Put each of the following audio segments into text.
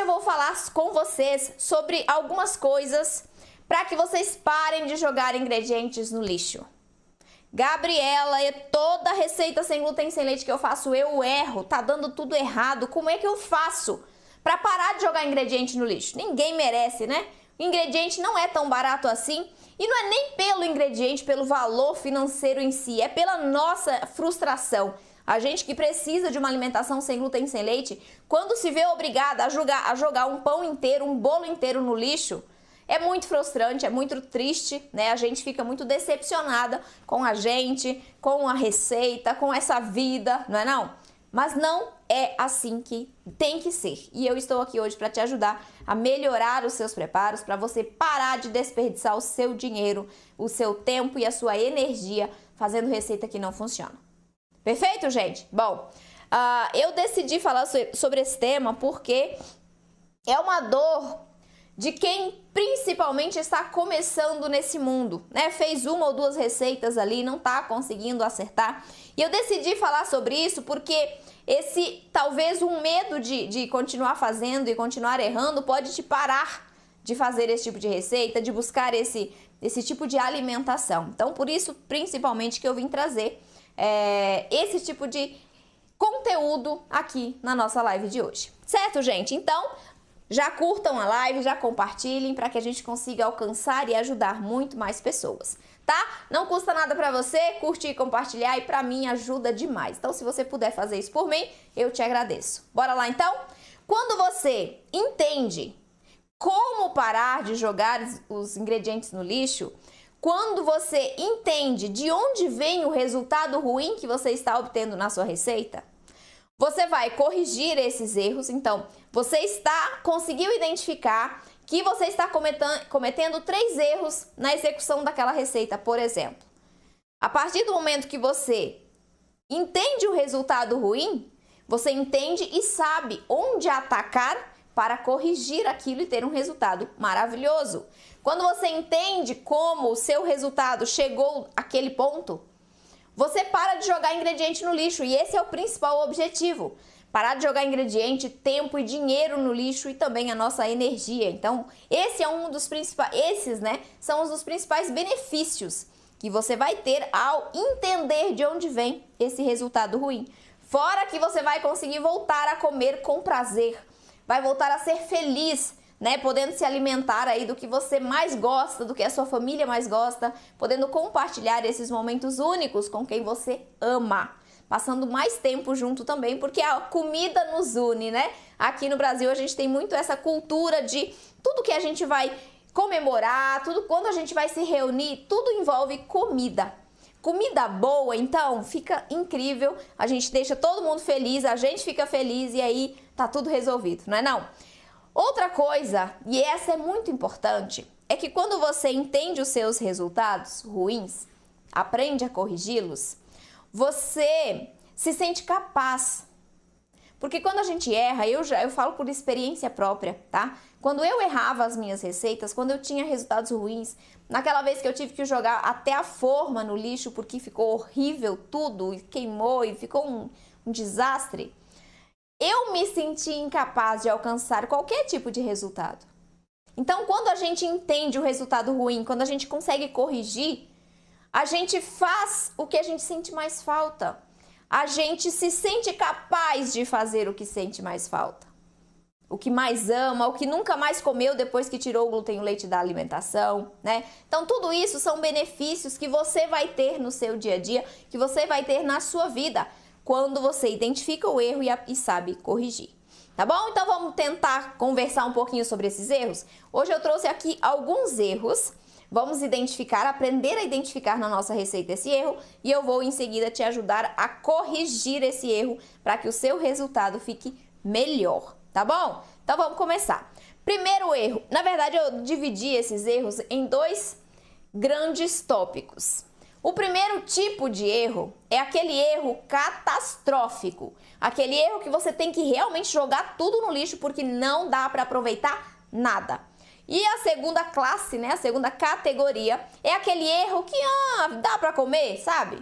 eu vou falar com vocês sobre algumas coisas para que vocês parem de jogar ingredientes no lixo. Gabriela, toda receita sem glúten, sem leite que eu faço, eu erro, tá dando tudo errado. Como é que eu faço para parar de jogar ingrediente no lixo? Ninguém merece, né? O ingrediente não é tão barato assim e não é nem pelo ingrediente, pelo valor financeiro em si, é pela nossa frustração. A gente que precisa de uma alimentação sem glúten, sem leite, quando se vê obrigada a jogar um pão inteiro, um bolo inteiro no lixo, é muito frustrante, é muito triste, né? A gente fica muito decepcionada com a gente, com a receita, com essa vida, não é não? Mas não é assim que tem que ser. E eu estou aqui hoje para te ajudar a melhorar os seus preparos, para você parar de desperdiçar o seu dinheiro, o seu tempo e a sua energia fazendo receita que não funciona. Perfeito, gente? Bom, eu decidi falar sobre esse tema porque é uma dor de quem principalmente está começando nesse mundo, né? Fez uma ou duas receitas ali, não está conseguindo acertar. E eu decidi falar sobre isso porque talvez um medo de continuar fazendo e continuar errando pode te parar de fazer esse tipo de receita, de buscar esse tipo de alimentação. Então, por isso, principalmente, que eu vim trazer esse tipo de conteúdo aqui na nossa live de hoje. Certo, gente? Então, já curtam a live, já compartilhem para que a gente consiga alcançar e ajudar muito mais pessoas, tá? Não custa nada para você, curtir e compartilhar e para mim ajuda demais. Então, se você puder fazer isso por mim, eu te agradeço. Bora lá então? Quando você entende como parar de jogar os ingredientes no lixo, quando você entende de onde vem o resultado ruim que você está obtendo na sua receita, você vai corrigir esses erros. Então, você conseguiu identificar que você está cometendo 3 erros na execução daquela receita, por exemplo. A partir do momento que você entende o resultado ruim, você entende e sabe onde atacar para corrigir aquilo e ter um resultado maravilhoso. Quando você entende como o seu resultado chegou àquele ponto, você para de jogar ingrediente no lixo e esse é o principal objetivo. Parar de jogar ingrediente, tempo e dinheiro no lixo e também a nossa energia. Então, esse é um dos principais, são os principais benefícios que você vai ter ao entender de onde vem esse resultado ruim. Fora que você vai conseguir voltar a comer com prazer, vai voltar a ser feliz, né? Podendo se alimentar aí do que você mais gosta, do que a sua família mais gosta, podendo compartilhar esses momentos únicos com quem você ama, passando mais tempo junto também, porque a comida nos une, né? Aqui no Brasil a gente tem muito essa cultura de tudo que a gente vai comemorar, tudo quando a gente vai se reunir, tudo envolve comida. Comida boa, então, fica incrível, a gente deixa todo mundo feliz, a gente fica feliz e aí tá tudo resolvido, não é não? Outra coisa, e essa é muito importante, é que quando você entende os seus resultados ruins, aprende a corrigi-los, você se sente capaz. Porque quando a gente erra, eu falo por experiência própria, tá? Quando eu errava as minhas receitas, quando eu tinha resultados ruins, naquela vez que eu tive que jogar até a forma no lixo porque ficou horrível tudo, e queimou e ficou um desastre, eu me senti incapaz de alcançar qualquer tipo de resultado. Então, quando a gente entende o resultado ruim, quando a gente consegue corrigir, a gente faz o que a gente sente mais falta. A gente se sente capaz de fazer o que sente mais falta. O que mais ama, o que nunca mais comeu depois que tirou o glúten e o leite da alimentação, né? Então, tudo isso são benefícios que você vai ter no seu dia a dia, que você vai ter na sua vida, quando você identifica o erro e sabe corrigir. Tá bom? Então, vamos tentar conversar um pouquinho sobre esses erros? Hoje eu trouxe aqui alguns erros. Vamos aprender a identificar na nossa receita esse erro e eu vou em seguida te ajudar a corrigir esse erro para que o seu resultado fique melhor, tá bom? Então vamos começar. Primeiro erro, na verdade eu dividi esses erros em 2 grandes tópicos. O primeiro tipo de erro é aquele erro catastrófico, aquele erro que você tem que realmente jogar tudo no lixo porque não dá para aproveitar nada. E a segunda classe, né, a segunda categoria, é aquele erro que dá pra comer, sabe?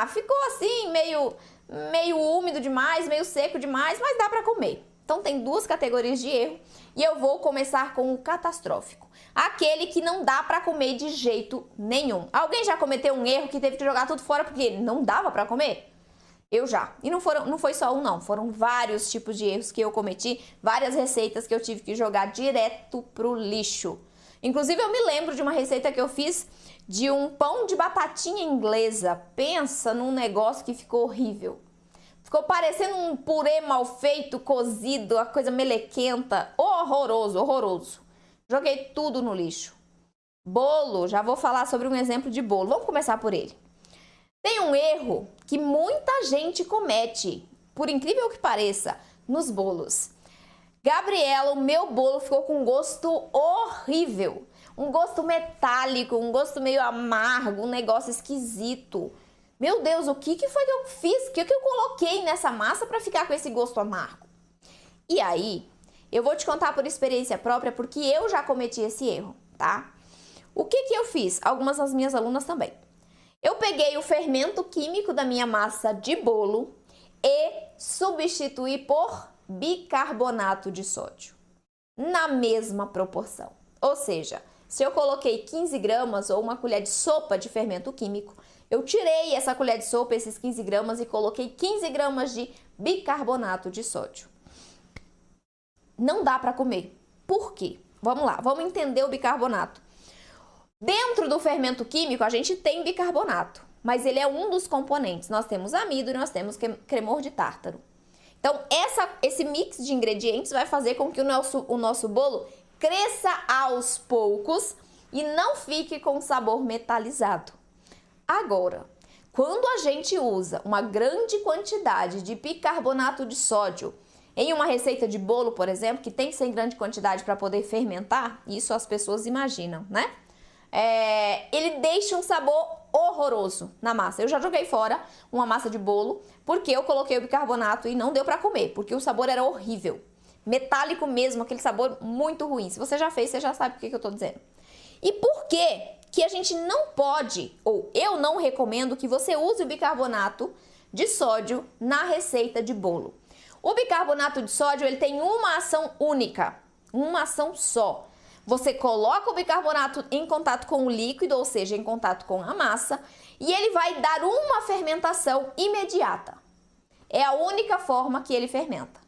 Ficou assim, meio úmido demais, meio seco demais, mas dá pra comer. Então tem duas categorias de erro e eu vou começar com o catastrófico. Aquele que não dá para comer de jeito nenhum. Alguém já cometeu um erro que teve que jogar tudo fora porque não dava para comer? Eu já. E não foi só um não, foram vários tipos de erros que eu cometi, várias receitas que eu tive que jogar direto pro lixo. Inclusive eu me lembro de uma receita que eu fiz de um pão de batatinha inglesa. Pensa num negócio que ficou horrível. Ficou parecendo um purê mal feito, cozido, a coisa melequenta. Horroroso, horroroso. Joguei tudo no lixo. Bolo, já vou falar sobre um exemplo de bolo. Vamos começar por ele. Tem um erro que muita gente comete, por incrível que pareça, nos bolos. Gabriela, o meu bolo ficou com um gosto horrível. Um gosto metálico, um gosto meio amargo, um negócio esquisito. Meu Deus, o que foi que eu fiz? O que eu coloquei nessa massa para ficar com esse gosto amargo? E aí, eu vou te contar por experiência própria, porque eu já cometi esse erro, tá? O que eu fiz? Algumas das minhas alunas também. Eu peguei o fermento químico da minha massa de bolo e substituí por bicarbonato de sódio, na mesma proporção. Ou seja, se eu coloquei 15 gramas ou uma colher de sopa de fermento químico, eu tirei essa colher de sopa, esses 15 gramas, e coloquei 15 gramas de bicarbonato de sódio. Não dá para comer. Por quê? Vamos lá, vamos entender o bicarbonato. Dentro do fermento químico, a gente tem bicarbonato, mas ele é um dos componentes. Nós temos amido e nós temos cremor de tártaro. Então, esse mix de ingredientes vai fazer com que o nosso bolo cresça aos poucos e não fique com sabor metalizado. Agora, quando a gente usa uma grande quantidade de bicarbonato de sódio em uma receita de bolo, por exemplo, que tem que ser em grande quantidade para poder fermentar, isso as pessoas imaginam, né? Ele deixa um sabor horroroso na massa. Eu já joguei fora uma massa de bolo porque eu coloquei o bicarbonato e não deu para comer, porque o sabor era horrível. Metálico mesmo, aquele sabor muito ruim. Se você já fez, você já sabe o que eu tô dizendo. E por que a gente não pode, ou eu não recomendo que você use o bicarbonato de sódio na receita de bolo? O bicarbonato de sódio, ele tem uma ação única, uma ação só. Você coloca o bicarbonato em contato com o líquido, ou seja, em contato com a massa, e ele vai dar uma fermentação imediata. É a única forma que ele fermenta.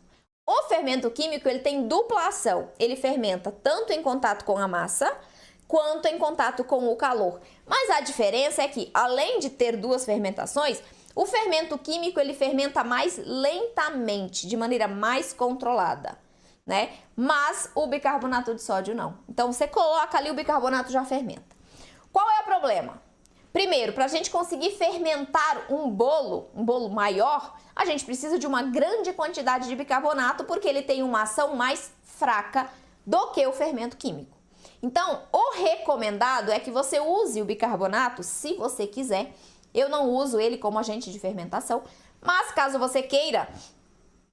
O fermento químico, ele tem dupla ação. Ele fermenta tanto em contato com a massa, quanto em contato com o calor. Mas a diferença é que, além de ter duas fermentações, o fermento químico, ele fermenta mais lentamente, de maneira mais controlada, né? Mas o bicarbonato de sódio não. Então, você coloca ali, o bicarbonato já fermenta. Qual é o problema? Primeiro, para a gente conseguir fermentar um bolo maior, a gente precisa de uma grande quantidade de bicarbonato, porque ele tem uma ação mais fraca do que o fermento químico. Então, o recomendado é que você use o bicarbonato, se você quiser. Eu não uso ele como agente de fermentação, mas caso você queira,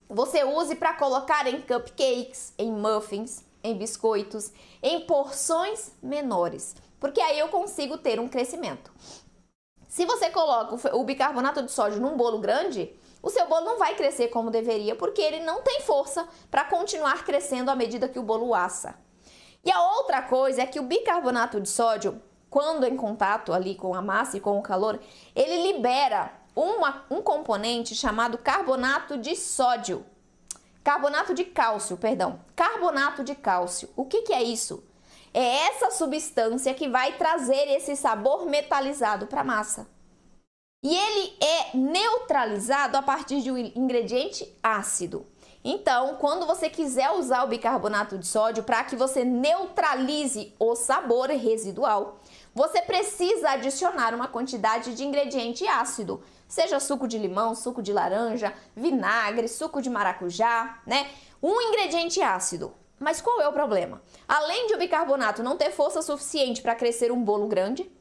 você use para colocar em cupcakes, em muffins, em biscoitos, em porções menores, porque aí eu consigo ter um crescimento. Se você coloca o bicarbonato de sódio num bolo grande, o seu bolo não vai crescer como deveria, porque ele não tem força para continuar crescendo à medida que o bolo assa. E a outra coisa é que o bicarbonato de sódio, quando em contato ali com a massa e com o calor, ele libera um componente chamado carbonato de sódio. Carbonato de cálcio, perdão. Carbonato de cálcio. O que é isso? É essa substância que vai trazer esse sabor metalizado para a massa. E ele é neutralizado a partir de um ingrediente ácido. Então, quando você quiser usar o bicarbonato de sódio para que você neutralize o sabor residual, você precisa adicionar uma quantidade de ingrediente ácido, seja suco de limão, suco de laranja, vinagre, suco de maracujá, né? Um ingrediente ácido. Mas qual é o problema? Além de o bicarbonato não ter força suficiente para crescer um bolo grande,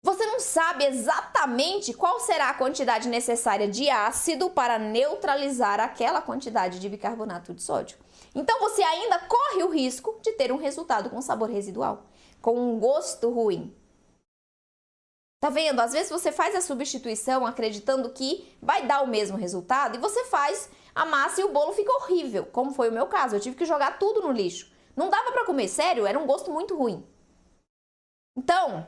você não sabe exatamente qual será a quantidade necessária de ácido para neutralizar aquela quantidade de bicarbonato de sódio. Então você ainda corre o risco de ter um resultado com sabor residual, com um gosto ruim. Tá vendo? Às vezes você faz a substituição acreditando que vai dar o mesmo resultado e você faz a massa e o bolo fica horrível, como foi o meu caso. Eu tive que jogar tudo no lixo. Não dava para comer, sério, era um gosto muito ruim. Então,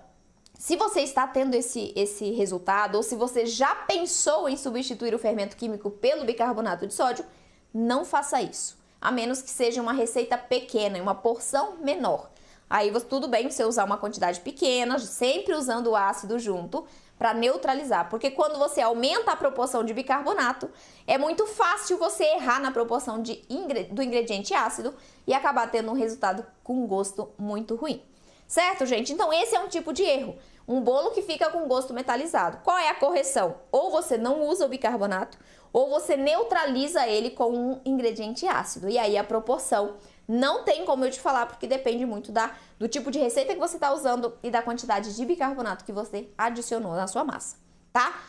se você está tendo esse resultado, ou se você já pensou em substituir o fermento químico pelo bicarbonato de sódio, não faça isso. A menos que seja uma receita pequena, uma porção menor. Aí tudo bem você usar uma quantidade pequena, sempre usando o ácido junto, para neutralizar. Porque quando você aumenta a proporção de bicarbonato, é muito fácil você errar na proporção do ingrediente ácido e acabar tendo um resultado com gosto muito ruim. Certo, gente? Então esse é um tipo de erro. Um bolo que fica com gosto metalizado. Qual é a correção? Ou você não usa o bicarbonato, ou você neutraliza ele com um ingrediente ácido. E aí a proporção não tem como eu te falar, porque depende muito do tipo de receita que você está usando e da quantidade de bicarbonato que você adicionou na sua massa, tá?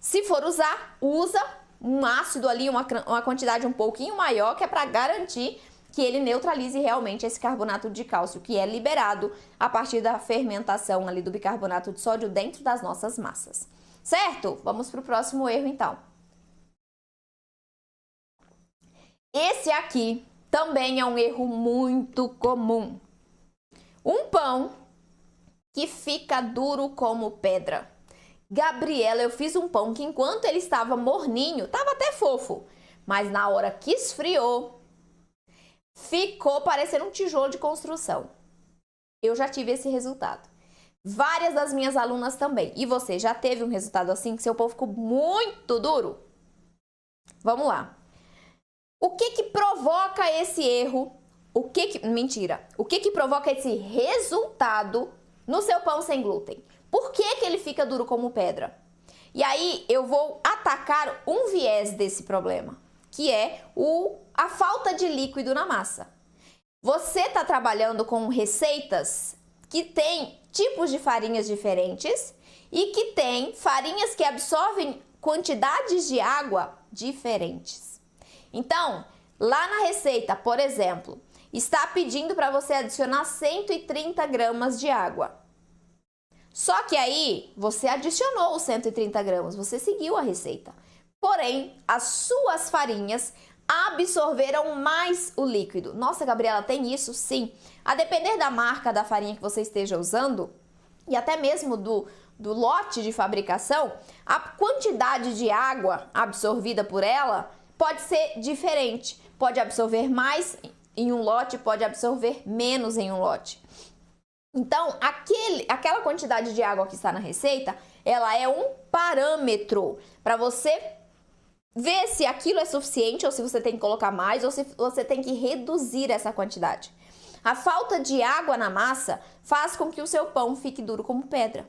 Se for usar, usa um ácido ali, uma quantidade um pouquinho maior, que é para garantir que ele neutralize realmente esse carbonato de cálcio que é liberado a partir da fermentação ali do bicarbonato de sódio dentro das nossas massas. Certo? Vamos para o próximo erro, então. Esse aqui também é um erro muito comum. Um pão que fica duro como pedra. Gabriela, eu fiz um pão que enquanto ele estava morninho, estava até fofo, mas na hora que esfriou, ficou parecendo um tijolo de construção. Eu já tive esse resultado. Várias das minhas alunas também. E você já teve um resultado assim, que seu pão ficou muito duro? Vamos lá. O que provoca esse erro? O que provoca esse resultado no seu pão sem glúten? Por que ele fica duro como pedra? E aí eu vou atacar um viés desse problema, que é a falta de líquido na massa. Você está trabalhando com receitas que têm tipos de farinhas diferentes e que têm farinhas que absorvem quantidades de água diferentes. Então, lá na receita, por exemplo, está pedindo para você adicionar 130 gramas de água. Só que aí você adicionou os 130 gramas, você seguiu a receita. Porém, as suas farinhas absorveram mais o líquido. Nossa, Gabriela, tem isso? Sim. A depender da marca da farinha que você esteja usando e até mesmo do lote de fabricação, a quantidade de água absorvida por ela pode ser diferente. Pode absorver mais em um lote, pode absorver menos em um lote. Então, aquela quantidade de água que está na receita, ela é um parâmetro para você ver se aquilo é suficiente ou se você tem que colocar mais ou se você tem que reduzir essa quantidade. A falta de água na massa faz com que o seu pão fique duro como pedra.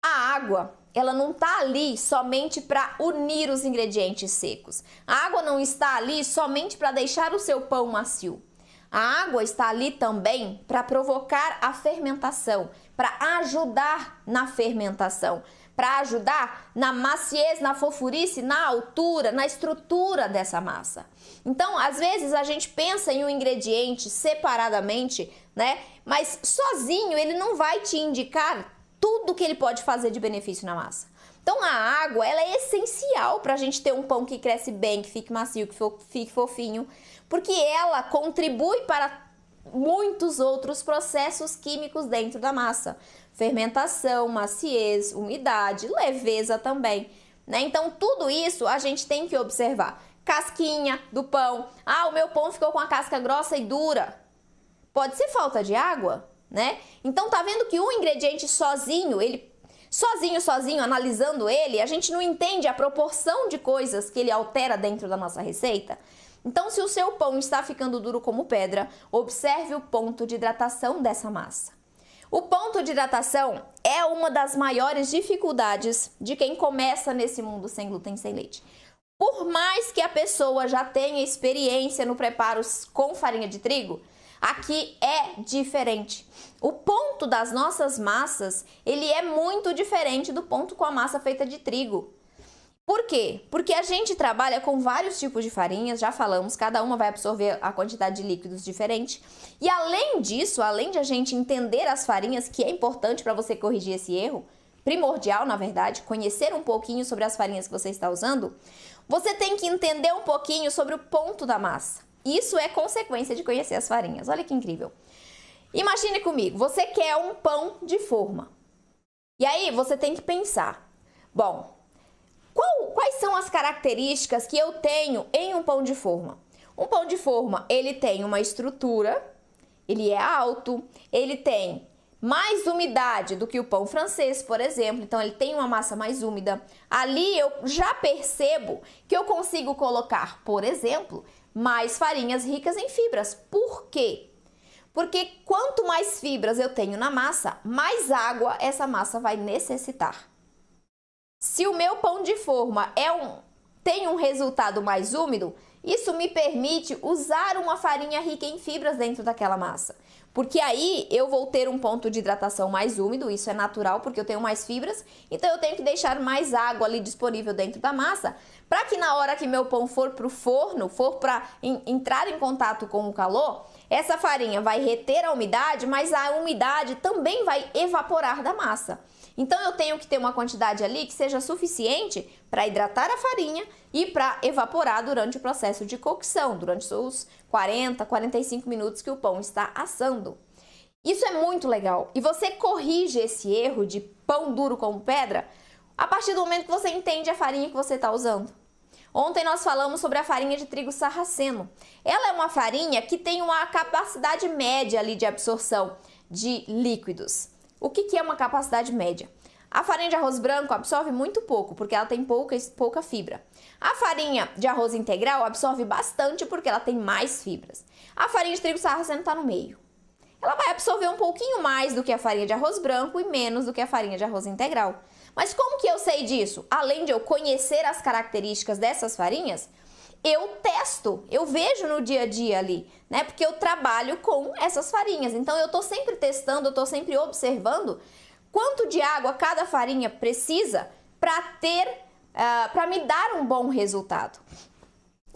A água, ela não está ali somente para unir os ingredientes secos. A água não está ali somente para deixar o seu pão macio. A água está ali também para provocar a fermentação, para ajudar na fermentação, para ajudar na maciez, na fofurice, na altura, na estrutura dessa massa. Então, às vezes a gente pensa em um ingrediente separadamente, né? Mas sozinho ele não vai te indicar tudo que ele pode fazer de benefício na massa. Então, a água, ela é essencial para a gente ter um pão que cresce bem, que fique macio, que fique fofinho, porque ela contribui para muitos outros processos químicos dentro da massa. Fermentação, maciez, umidade, leveza também, né? Então, tudo isso a gente tem que observar. Casquinha do pão. Ah, o meu pão ficou com a casca grossa e dura. Pode ser falta de água, né? Então, tá vendo que um ingrediente sozinho, sozinho, analisando ele, a gente não entende a proporção de coisas que ele altera dentro da nossa receita. Então, se o seu pão está ficando duro como pedra, observe o ponto de hidratação dessa massa. O ponto de hidratação é uma das maiores dificuldades de quem começa nesse mundo sem glúten, sem leite. Por mais que a pessoa já tenha experiência no preparo com farinha de trigo, aqui é diferente. O ponto das nossas massas, ele é muito diferente do ponto com a massa feita de trigo. Por quê? Porque a gente trabalha com vários tipos de farinhas, já falamos, cada uma vai absorver a quantidade de líquidos diferente. E além disso, além de a gente entender as farinhas, que é importante para você corrigir esse erro, primordial na verdade, conhecer um pouquinho sobre as farinhas que você está usando, você tem que entender um pouquinho sobre o ponto da massa. Isso é consequência de conhecer as farinhas. Olha que incrível. Imagine comigo, você quer um pão de forma. E aí você tem que pensar, bom, quais são as características que eu tenho em um pão de forma? Um pão de forma, ele tem uma estrutura, ele é alto, ele tem mais umidade do que o pão francês, por exemplo, então ele tem uma massa mais úmida. Ali eu já percebo que eu consigo colocar, por exemplo, mais farinhas ricas em fibras. Por quê? Porque quanto mais fibras eu tenho na massa, mais água essa massa vai necessitar. Se o meu pão de forma tem um resultado mais úmido, isso me permite usar uma farinha rica em fibras dentro daquela massa. Porque aí eu vou ter um ponto de hidratação mais úmido, isso é natural porque eu tenho mais fibras, então eu tenho que deixar mais água ali disponível dentro da massa, para que na hora que meu pão for para o forno, for para entrar em contato com o calor, essa farinha vai reter a umidade, mas a umidade também vai evaporar da massa. Então eu tenho que ter uma quantidade ali que seja suficiente para hidratar a farinha e para evaporar durante o processo de cocção, durante os 40, 45 minutos que o pão está assando. Isso é muito legal. E você corrige esse erro de pão duro como pedra a partir do momento que você entende a farinha que você está usando. Ontem nós falamos sobre a farinha de trigo sarraceno. Ela é uma farinha que tem uma capacidade média ali de absorção de líquidos. O que é uma capacidade média? A farinha de arroz branco absorve muito pouco, porque ela tem pouca fibra. A farinha de arroz integral absorve bastante, porque ela tem mais fibras. A farinha de trigo sarraceno está no meio. Ela vai absorver um pouquinho mais do que a farinha de arroz branco e menos do que a farinha de arroz integral. Mas como que eu sei disso? Além de eu conhecer as características dessas farinhas, eu testo, eu vejo no dia a dia ali, né? Porque eu trabalho com essas farinhas. Então eu tô sempre testando, eu tô sempre observando quanto de água cada farinha precisa para me dar um bom resultado.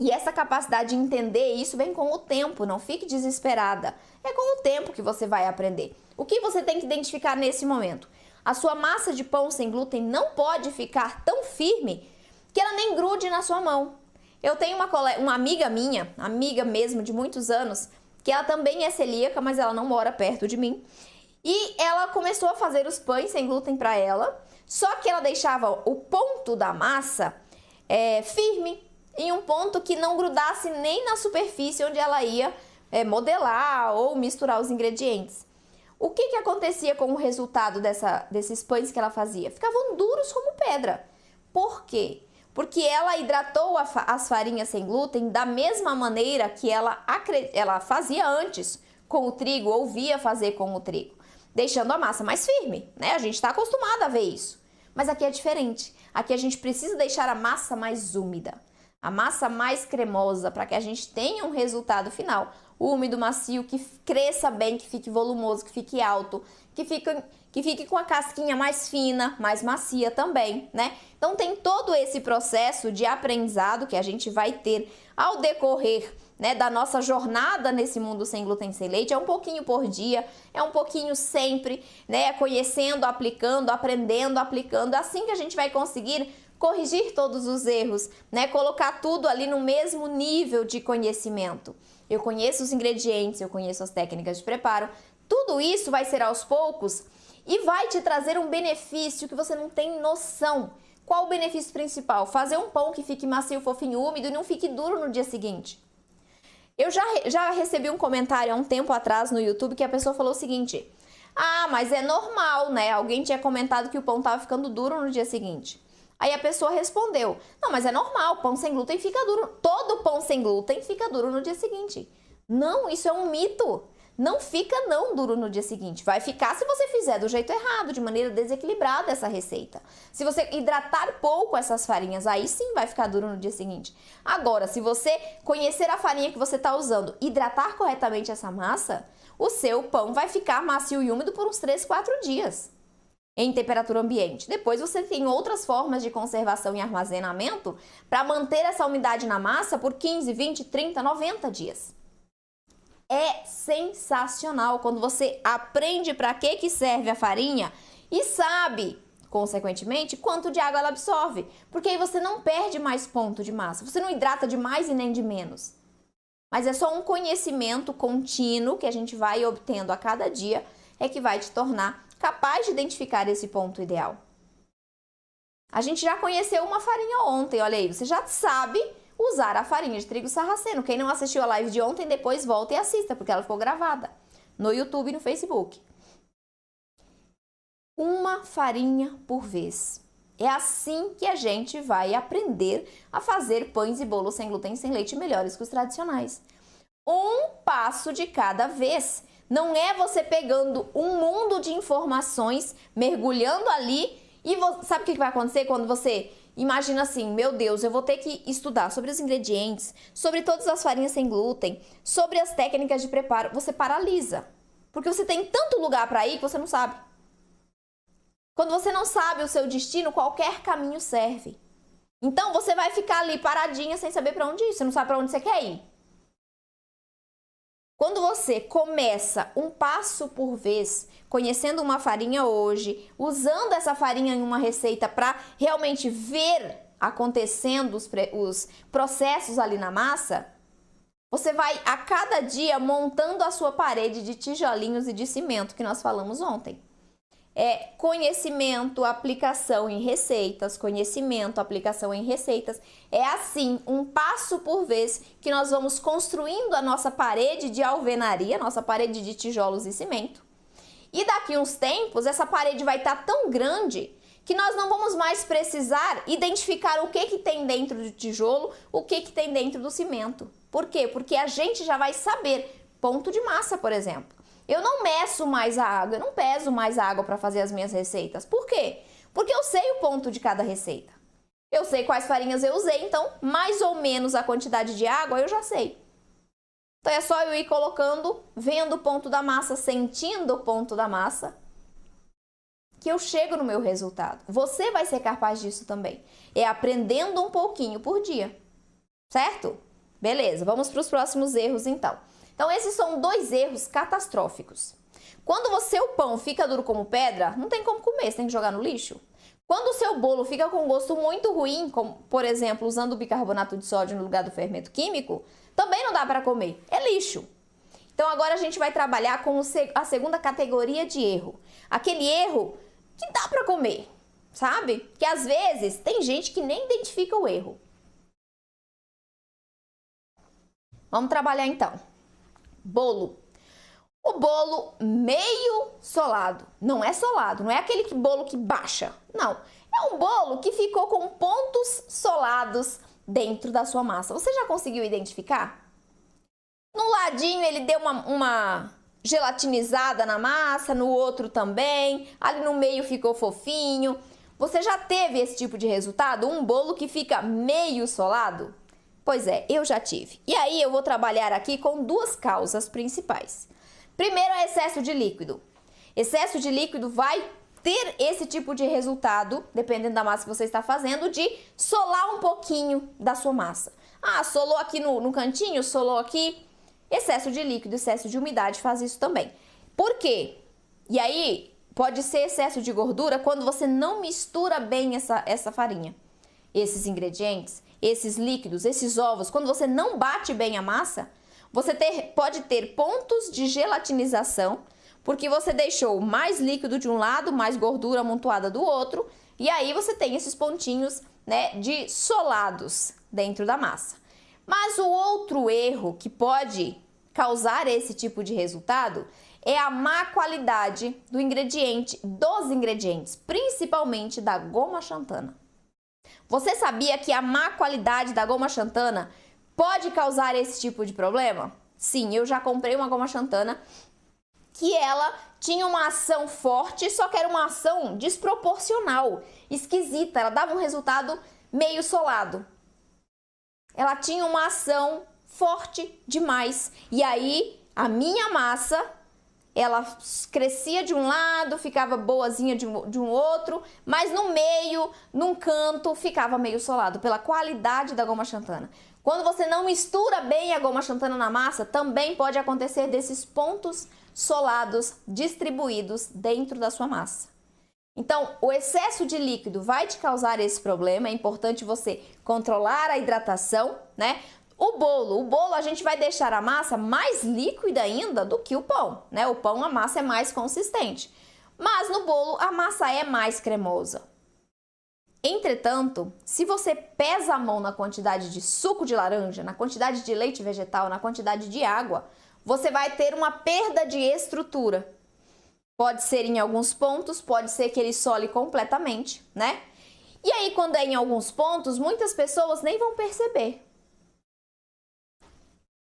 E essa capacidade de entender isso vem com o tempo, não fique desesperada. É com o tempo que você vai aprender. O que você tem que identificar nesse momento? A sua massa de pão sem glúten não pode ficar tão firme que ela nem grude na sua mão. Eu tenho uma amiga minha, amiga mesmo de muitos anos, que ela também é celíaca, mas ela não mora perto de mim. E ela começou a fazer os pães sem glúten para ela, só que ela deixava o ponto da massa firme, em um ponto que não grudasse nem na superfície onde ela ia modelar ou misturar os ingredientes. O que acontecia com o resultado desses pães que ela fazia? Ficavam duros como pedra. Por quê? Porque ela hidratou as farinhas sem glúten da mesma maneira que ela fazia antes com o trigo, ou via fazer com o trigo, deixando a massa mais firme, né? A gente está acostumado a ver isso. Mas aqui é diferente. Aqui a gente precisa deixar a massa mais úmida, a massa mais cremosa, para que a gente tenha um resultado final úmido, macio, que cresça bem, que fique volumoso, que fique alto, que fique com a casquinha mais fina, mais macia também, né? Então tem todo esse processo de aprendizado que a gente vai ter ao decorrer, né, da nossa jornada nesse mundo sem glúten, sem leite. É um pouquinho por dia, é um pouquinho sempre, né, conhecendo, aplicando, aprendendo, aplicando. É assim que a gente vai conseguir corrigir todos os erros, né, colocar tudo ali no mesmo nível de conhecimento. Eu conheço os ingredientes, eu conheço as técnicas de preparo, tudo isso vai ser aos poucos e vai te trazer um benefício que você não tem noção. Qual o benefício principal? Fazer um pão que fique macio, fofinho, úmido e não fique duro no dia seguinte. Eu já recebi um comentário há um tempo atrás no YouTube que a pessoa falou o seguinte: ah, mas é normal, né? Alguém tinha comentado que o pão estava ficando duro no dia seguinte. Aí a pessoa respondeu: não, mas é normal, pão sem glúten fica duro. Todo pão sem glúten fica duro no dia seguinte. Não, isso é um mito. Não fica não duro no dia seguinte. Vai ficar se você fizer do jeito errado, de maneira desequilibrada essa receita. Se você hidratar pouco essas farinhas, aí sim vai ficar duro no dia seguinte. Agora, se você conhecer a farinha que você está usando, hidratar corretamente essa massa, o seu pão vai ficar macio e úmido por uns 3, 4 dias. Em temperatura ambiente. Depois você tem outras formas de conservação e armazenamento para manter essa umidade na massa por 15, 20, 30, 90 dias. É sensacional quando você aprende para que serve a farinha e sabe consequentemente, quanto de água ela absorve. Porque aí você não perde mais ponto de massa, você não hidrata de mais e nem de menos. Mas é só um conhecimento contínuo que a gente vai obtendo a cada dia é que vai te tornar capaz de identificar esse ponto ideal. A gente já conheceu uma farinha ontem, olha aí, você já sabe usar a farinha de trigo sarraceno. Quem não assistiu a live de ontem, depois volta e assista, porque ela ficou gravada no YouTube e no Facebook. Uma farinha por vez. É assim que a gente vai aprender a fazer pães e bolos sem glúten e sem leite melhores que os tradicionais. Um passo de cada vez. Não é você pegando um mundo de informações, mergulhando ali e sabe o que vai acontecer quando você imagina assim, meu Deus, eu vou ter que estudar sobre os ingredientes, sobre todas as farinhas sem glúten, sobre as técnicas de preparo. Você paralisa, porque você tem tanto lugar para ir que você não sabe. Quando você não sabe o seu destino, qualquer caminho serve. Então você vai ficar ali paradinha sem saber para onde ir, você não sabe para onde você quer ir. Quando você começa um passo por vez, conhecendo uma farinha hoje, usando essa farinha em uma receita para realmente ver acontecendo os processos ali na massa, você vai a cada dia montando a sua parede de tijolinhos e de cimento que nós falamos ontem. É conhecimento, aplicação em receitas, conhecimento, aplicação em receitas. É assim, um passo por vez que nós vamos construindo a nossa parede de alvenaria, nossa parede de tijolos e cimento. E daqui uns tempos, essa parede vai estar tão grande que nós não vamos mais precisar identificar o que tem dentro do tijolo, o que tem dentro do cimento. Por quê? Porque a gente já vai saber ponto de massa, por exemplo. Eu não meço mais a água, eu não peso mais a água para fazer as minhas receitas. Por quê? Porque eu sei o ponto de cada receita. Eu sei quais farinhas eu usei, então mais ou menos a quantidade de água eu já sei. Então é só eu ir colocando, vendo o ponto da massa, sentindo o ponto da massa, que eu chego no meu resultado. Você vai ser capaz disso também. É aprendendo um pouquinho por dia, certo? Beleza, vamos para os próximos erros então. Então, esses são 2 erros catastróficos. Quando o seu pão fica duro como pedra, não tem como comer, você tem que jogar no lixo. Quando o seu bolo fica com gosto muito ruim, como, por exemplo, usando o bicarbonato de sódio no lugar do fermento químico, também não dá para comer, é lixo. Então, agora a gente vai trabalhar com a segunda categoria de erro. Aquele erro que dá para comer, sabe? Que às vezes tem gente que nem identifica o erro. Vamos trabalhar então. Bolo. O bolo meio solado. Não é solado, não é aquele bolo que baixa. Não, é um bolo que ficou com pontos solados dentro da sua massa. Você já conseguiu identificar? No ladinho ele deu uma gelatinizada na massa, no outro também. Ali no meio ficou fofinho. Você já teve esse tipo de resultado? Um bolo que fica meio solado? Pois é, eu já tive. E aí eu vou trabalhar aqui com 2 causas principais. Primeiro é excesso de líquido. Excesso de líquido vai ter esse tipo de resultado, dependendo da massa que você está fazendo, de solar um pouquinho da sua massa. Ah, solou aqui no cantinho, solou aqui. Excesso de líquido, excesso de umidade faz isso também. Por quê? E aí pode ser excesso de gordura quando você não mistura bem essa farinha. Esses ingredientes, esses líquidos, esses ovos, quando você não bate bem a massa, você pode ter pontos de gelatinização, porque você deixou mais líquido de um lado, mais gordura amontoada do outro, e aí você tem esses pontinhos, né, de solados dentro da massa. Mas o outro erro que pode causar esse tipo de resultado é a má qualidade dos ingredientes, principalmente da goma xantana. Você sabia que a má qualidade da goma xantana pode causar esse tipo de problema? Sim, eu já comprei uma goma xantana que ela tinha uma ação forte, só que era uma ação desproporcional, esquisita, ela dava um resultado meio solado. Ela tinha uma ação forte demais e aí a minha massa, ela crescia de um lado, ficava boazinha de um outro, mas no meio, num canto, ficava meio solado, pela qualidade da goma xantana. Quando você não mistura bem a goma xantana na massa, também pode acontecer desses pontos solados distribuídos dentro da sua massa. Então, o excesso de líquido vai te causar esse problema, é importante você controlar a hidratação, né? O bolo a gente vai deixar a massa mais líquida ainda do que o pão, né? O pão, a massa é mais consistente, mas no bolo a massa é mais cremosa. Entretanto, se você pesa a mão na quantidade de suco de laranja, na quantidade de leite vegetal, na quantidade de água, você vai ter uma perda de estrutura. Pode ser em alguns pontos, pode ser que ele sole completamente, né? E aí, quando é em alguns pontos, muitas pessoas nem vão perceber.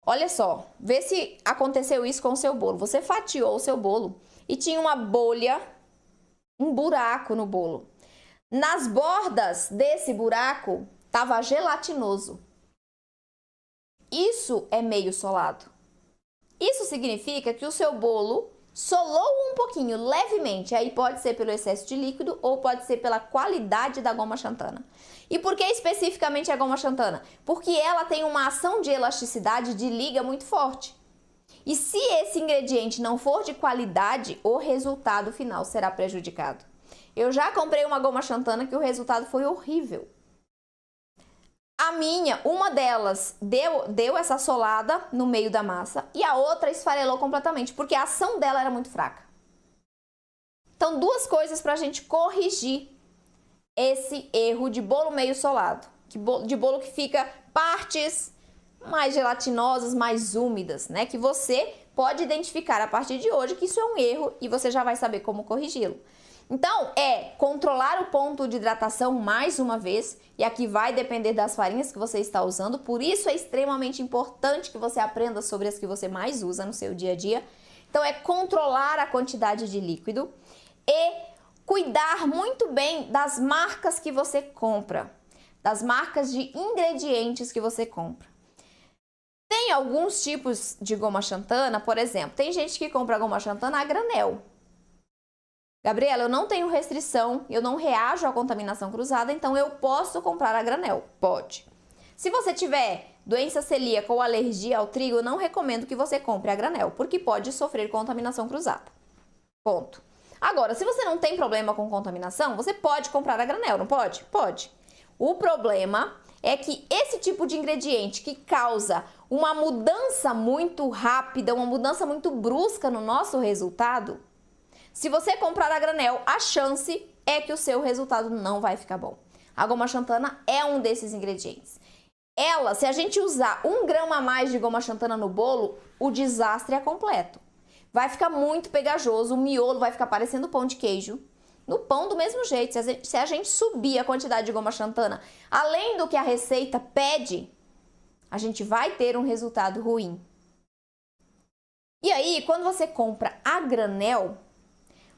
Olha só, vê se aconteceu isso com o seu bolo. Você fatiou o seu bolo e tinha uma bolha, um buraco no bolo. Nas bordas desse buraco estava gelatinoso. Isso é meio solado. Isso significa que o seu bolo solou um pouquinho, levemente. Aí pode ser pelo excesso de líquido ou pode ser pela qualidade da goma xantana. E por que especificamente a goma xantana? Porque ela tem uma ação de elasticidade, de liga muito forte. E se esse ingrediente não for de qualidade, o resultado final será prejudicado. Eu já comprei uma goma xantana que o resultado foi horrível. Uma delas deu essa solada no meio da massa e a outra esfarelou completamente, porque a ação dela era muito fraca. Então, duas coisas para a gente corrigir esse erro de bolo meio solado, de bolo que fica partes mais gelatinosas, mais úmidas, né? Que você pode identificar a partir de hoje que isso é um erro e você já vai saber como corrigi-lo. Então, controlar o ponto de hidratação mais uma vez, e aqui vai depender das farinhas que você está usando, por isso é extremamente importante que você aprenda sobre as que você mais usa no seu dia a dia. Então, controlar a quantidade de líquido e cuidar muito bem das marcas que você compra, das marcas de ingredientes que você compra. Tem alguns tipos de goma xantana, por exemplo, tem gente que compra goma xantana a granel. Gabriela, eu não tenho restrição, eu não reajo à contaminação cruzada, então eu posso comprar a granel? Pode. Se você tiver doença celíaca ou alergia ao trigo, eu não recomendo que você compre a granel, porque pode sofrer contaminação cruzada. Ponto. Agora, se você não tem problema com contaminação, você pode comprar a granel, não pode? Pode. O problema é que esse tipo de ingrediente que causa uma mudança muito rápida, uma mudança muito brusca no nosso resultado, se você comprar a granel, a chance é que o seu resultado não vai ficar bom. A goma xantana é um desses ingredientes. Se a gente usar 1 grama a mais de goma xantana no bolo, o desastre é completo. Vai ficar muito pegajoso, o miolo vai ficar parecendo pão de queijo. No pão do mesmo jeito, se a gente subir a quantidade de goma xantana, além do que a receita pede, a gente vai ter um resultado ruim. E aí, quando você compra a granel,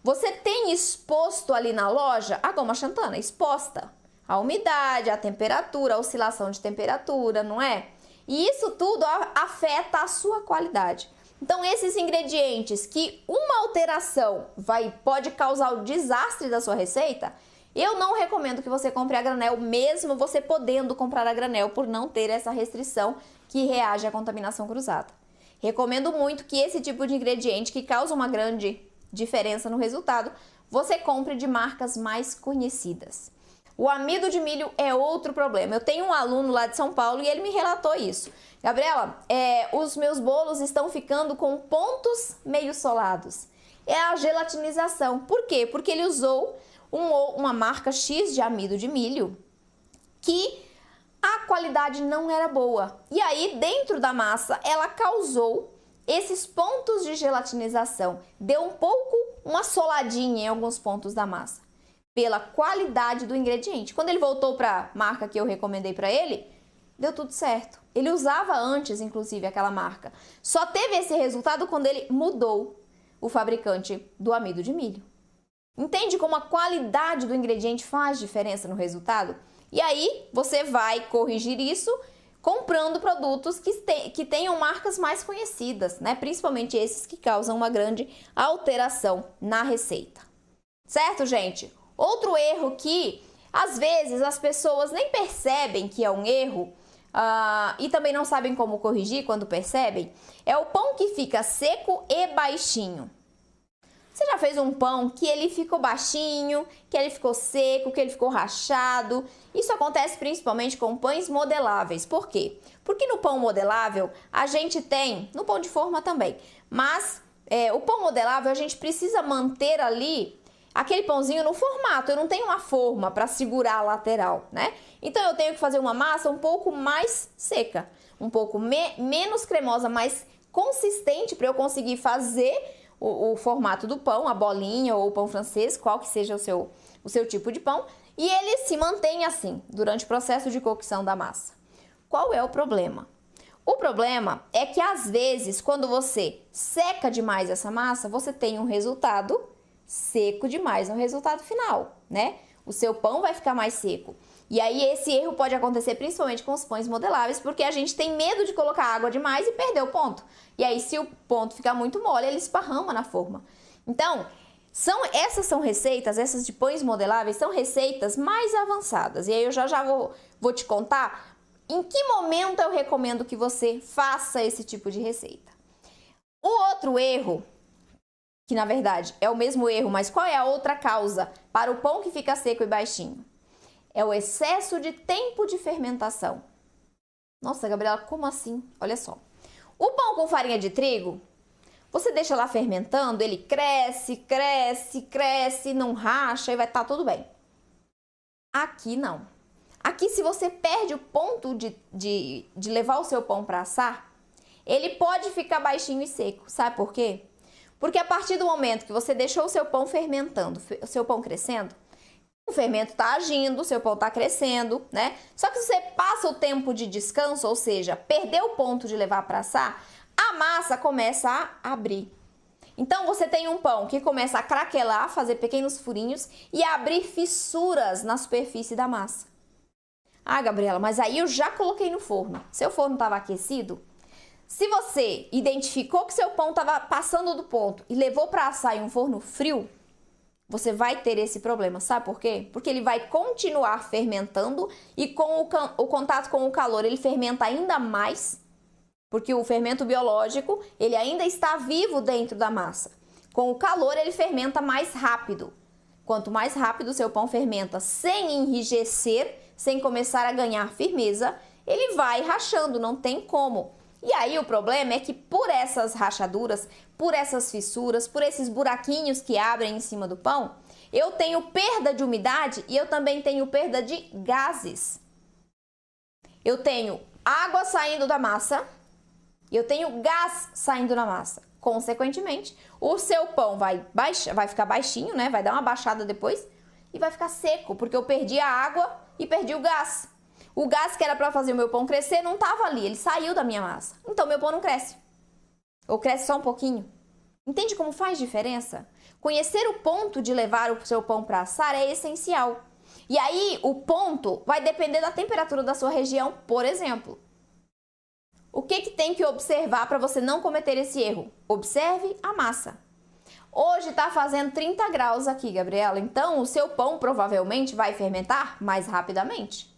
você tem exposto ali na loja a goma xantana, exposta. A umidade, a temperatura, a oscilação de temperatura, não é? E isso tudo afeta a sua qualidade. Então, esses ingredientes que uma alteração pode causar o desastre da sua receita, eu não recomendo que você compre a granel, mesmo você podendo comprar a granel por não ter essa restrição que reage à contaminação cruzada. Recomendo muito que esse tipo de ingrediente que causa uma grande diferença no resultado, você compre de marcas mais conhecidas. O amido de milho é outro problema. Eu tenho um aluno lá de São Paulo e ele me relatou isso. Gabriela, os meus bolos estão ficando com pontos meio solados. É a gelatinização. Por quê? Porque ele usou uma marca X de amido de milho que a qualidade não era boa. E aí, dentro da massa, ela causou esses pontos de gelatinização. Deu uma soladinha em alguns pontos da massa, pela qualidade do ingrediente. Quando ele voltou para a marca que eu recomendei para ele, deu tudo certo. Ele usava antes, inclusive, aquela marca. Só teve esse resultado quando ele mudou o fabricante do amido de milho. Entende como a qualidade do ingrediente faz diferença no resultado? E aí, você vai corrigir isso comprando produtos que tenham marcas mais conhecidas, né? Principalmente esses que causam uma grande alteração na receita. Certo, gente? Outro erro que, às vezes, as pessoas nem percebem que é um erro e também não sabem como corrigir quando percebem, é o pão que fica seco e baixinho. Você já fez um pão que ele ficou baixinho, que ele ficou seco, que ele ficou rachado? Isso acontece principalmente com pães modeláveis. Por quê? Porque no pão modelável a gente tem, no pão de forma também, mas o pão modelável a gente precisa manter ali aquele pãozinho no formato. Eu não tenho uma forma para segurar a lateral, né? Então eu tenho que fazer uma massa um pouco mais seca, um pouco menos cremosa, mais consistente para eu conseguir fazer o formato do pão, a bolinha ou o pão francês, qual que seja o seu tipo de pão, e ele se mantém assim durante o processo de cocção da massa. Qual é o problema? O problema é que às vezes, quando você seca demais essa massa, você tem um resultado seco demais no resultado final, né? O seu pão vai ficar mais seco. E aí esse erro pode acontecer principalmente com os pães modeláveis, porque a gente tem medo de colocar água demais e perder o ponto. E aí se o ponto ficar muito mole, ele esparrama na forma. Então, essas são receitas, essas de pães modeláveis, são receitas mais avançadas. E aí eu já vou te contar em que momento eu recomendo que você faça esse tipo de receita. O outro erro, que na verdade é o mesmo erro, mas qual é a outra causa para o pão que fica seco e baixinho? É o excesso de tempo de fermentação. Nossa, Gabriela, como assim? Olha só. O pão com farinha de trigo, você deixa lá fermentando, ele cresce, cresce, cresce, não racha e vai estar tudo bem. Aqui não. Aqui, se você perde o ponto de levar o seu pão para assar, ele pode ficar baixinho e seco. Sabe por quê? Porque a partir do momento que você deixou o seu pão fermentando, o seu pão crescendo, o fermento está agindo, o seu pão está crescendo, né? Só que se você passa o tempo de descanso, ou seja, perdeu o ponto de levar para assar, a massa começa a abrir. Então, você tem um pão que começa a craquelar, fazer pequenos furinhos e a abrir fissuras na superfície da massa. Ah, Gabriela, mas aí eu já coloquei no forno. Seu forno estava aquecido? Se você identificou que seu pão estava passando do ponto e levou para assar em um forno frio, você vai ter esse problema. Sabe por quê? Porque ele vai continuar fermentando e com o contato com o calor ele fermenta ainda mais, porque o fermento biológico ele ainda está vivo dentro da massa. Com o calor ele fermenta mais rápido. Quanto mais rápido o seu pão fermenta sem enrijecer, sem começar a ganhar firmeza, ele vai rachando, não tem como. E aí o problema é que por essas rachaduras, por essas fissuras, por esses buraquinhos que abrem em cima do pão, eu tenho perda de umidade e eu também tenho perda de gases. Eu tenho água saindo da massa e eu tenho gás saindo da massa. Consequentemente, o seu pão vai ficar baixinho, né? Vai dar uma baixada depois e vai ficar seco, porque eu perdi a água e perdi o gás. O gás que era para fazer o meu pão crescer não estava ali, ele saiu da minha massa. Então, meu pão não cresce. Ou cresce só um pouquinho. Entende como faz diferença? Conhecer o ponto de levar o seu pão para assar é essencial. E aí, o ponto vai depender da temperatura da sua região, por exemplo. O que tem que observar para você não cometer esse erro? Observe a massa. Hoje está fazendo 30 graus aqui, Gabriela. Então, o seu pão provavelmente vai fermentar mais rapidamente.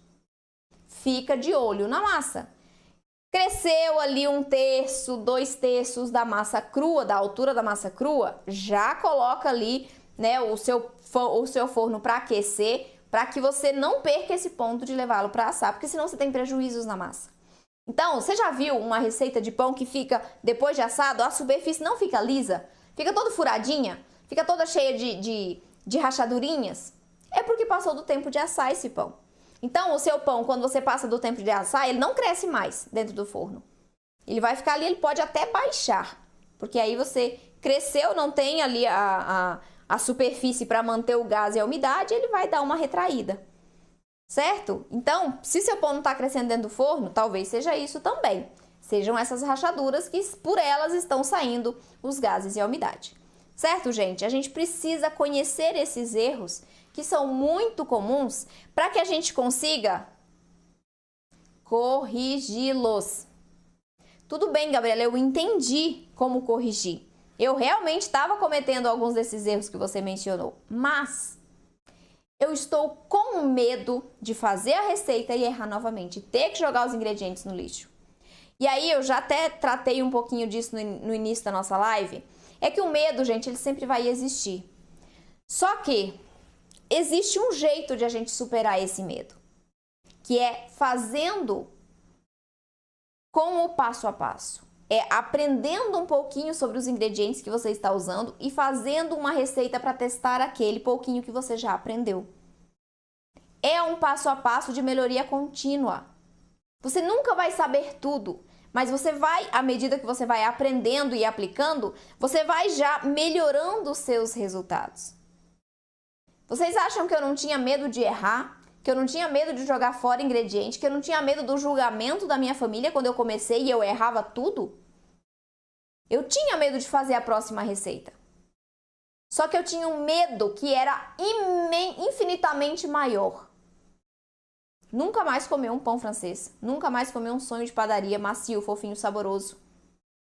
Fica de olho na massa. Cresceu ali 1/3, 2/3 da massa crua, da altura da massa crua, já coloca ali, né, o seu forno para aquecer, para que você não perca esse ponto de levá-lo para assar, porque senão você tem prejuízos na massa. Então, você já viu uma receita de pão que fica, depois de assado, a superfície não fica lisa? Fica toda furadinha? Fica toda cheia de rachadurinhas? É porque passou do tempo de assar esse pão. Então, o seu pão, quando você passa do tempo de assar, ele não cresce mais dentro do forno. Ele vai ficar ali, ele pode até baixar. Porque aí você cresceu, não tem ali a superfície para manter o gás e a umidade, ele vai dar uma retraída. Certo? Então, se seu pão não está crescendo dentro do forno, talvez seja isso também. Sejam essas rachaduras que por elas estão saindo os gases e a umidade. Certo, gente? A gente precisa conhecer esses erros que são muito comuns para que a gente consiga corrigi-los. Tudo bem, Gabriela, eu entendi como corrigir. Eu realmente estava cometendo alguns desses erros que você mencionou, mas eu estou com medo de fazer a receita e errar novamente, ter que jogar os ingredientes no lixo. E aí eu já até tratei um pouquinho disso no início da nossa live, é que o medo, gente, ele sempre vai existir. Só que existe um jeito de a gente superar esse medo, que é fazendo com o passo a passo. É aprendendo um pouquinho sobre os ingredientes que você está usando e fazendo uma receita para testar aquele pouquinho que você já aprendeu. É um passo a passo de melhoria contínua. Você nunca vai saber tudo, mas você vai, à medida que você vai aprendendo e aplicando, você vai já melhorando os seus resultados. Vocês acham que eu não tinha medo de errar? Que eu não tinha medo de jogar fora ingrediente? Que eu não tinha medo do julgamento da minha família quando eu comecei e eu errava tudo? Eu tinha medo de fazer a próxima receita. Só que eu tinha um medo que era infinitamente maior. Nunca mais comer um pão francês. Nunca mais comer um sonho de padaria macio, fofinho, saboroso.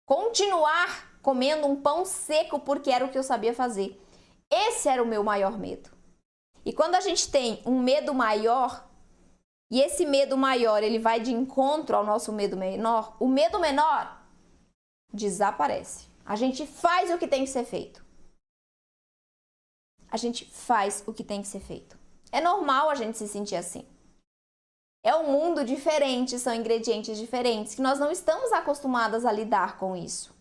Continuar comendo um pão seco porque era o que eu sabia fazer. Esse era o meu maior medo. E quando a gente tem um medo maior, e esse medo maior ele vai de encontro ao nosso medo menor, o medo menor desaparece. A gente faz o que tem que ser feito. A gente faz o que tem que ser feito. É normal a gente se sentir assim. É um mundo diferente, são ingredientes diferentes, que nós não estamos acostumadas a lidar com isso.